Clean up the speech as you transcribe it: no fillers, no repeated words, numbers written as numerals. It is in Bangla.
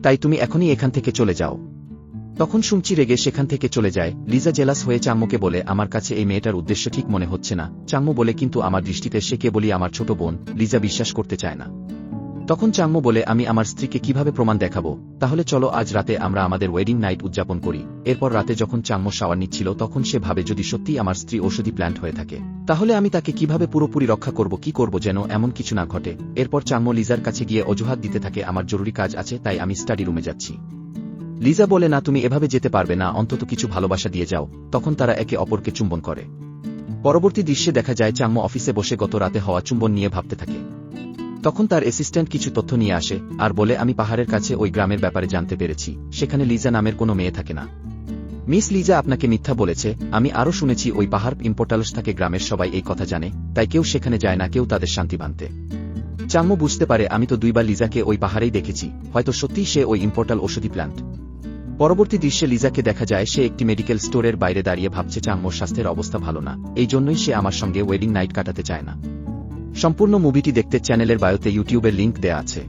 তাই তুমি এখনই এখান থেকে চলে যাও। তখন সুমচি রেগে সেখান থেকে চলে যায়। লিজা জেলাস হয়ে চাম্মুকে বলে, আমার কাছে এই মেয়েটার উদ্দেশ্য ঠিক মনে হচ্ছে না। চাম্মু বলে, কিন্তু আমার দৃষ্টিতে সে কেবলই আমার ছোট বোন। লিজা বিশ্বাস করতে চায় না। তখন চাম্মু বলে, আমি আমার স্ত্রীকে কিভাবে প্রমাণ দেখাবো? তাহলে চলো আজ রাতে আমরা আমাদের ওয়েডিং নাইট উদযাপন করি। এরপর রাতে যখন চাম্মু শাওয়ার নিচ্ছিল তখন সে ভাবে, যদি সত্যিই আমার স্ত্রী ঔষধি প্ল্যান্ট হয়ে থাকে তাহলে আমি তাকে কিভাবে পুরোপুরি রক্ষা করব, কি করব যেন এমন কিছু না ঘটে। এরপর চাম্মু লিজার কাছে গিয়ে অজুহাত দিতে থাকে, আমার জরুরি কাজ আছে, তাই আমি স্টাডি রুমে যাচ্ছি। লিজা বলে, না তুমি এভাবে যেতে পারবে না, অন্তত কিছু ভালোবাসা দিয়ে যাও। তখন তারা একে অপরকে চুম্বন করে। পরবর্তী দৃশ্যে দেখা যায় চাম্মু অফিসে বসে গত রাতে হওয়া চুম্বন নিয়ে ভাবতে থাকে। তখন তার অ্যাসিস্ট্যান্ট কিছু তথ্য নিয়ে আসে আর বলে, আমি পাহাড়ের কাছে ওই গ্রামের ব্যাপারে জানতে পেরেছি, সেখানে লিজা নামের কোনো মেয়ে থাকে না। মিস লিজা আপনাকে মিথ্যা বলেছে। আমি আরও শুনেছি ওই পাহাড় ইম্পোর্টালস থাকে, গ্রামের সবাই এই কথা জানে, তাই কেউ সেখানে যায় না, কেউ তাদের শান্তি বানতে। চাম্মু বুঝতে পারে, আমি তো দুইবার লিজাকে ওই পাহাড়েই দেখেছি, হয়তো সত্যিই সে ওই ইম্পোর্টাল ওষুধি প্ল্যান্ট। পরবর্তী দৃশ্যে লিজাকে দেখা যায় সে একটি মেডিকেল স্টোরের বাইরে দাঁড়িয়ে ভাবছে, চাম্মুর স্বাস্থ্যের অবস্থা ভালো না, এই জন্যই সে আমার সঙ্গে ওয়েডিং নাইট কাটাতে চায় না। সম্পূর্ণ মুভিটি দেখতে চ্যানেলের বায়োতে ইউটিউবের লিংক দেয়া আছে।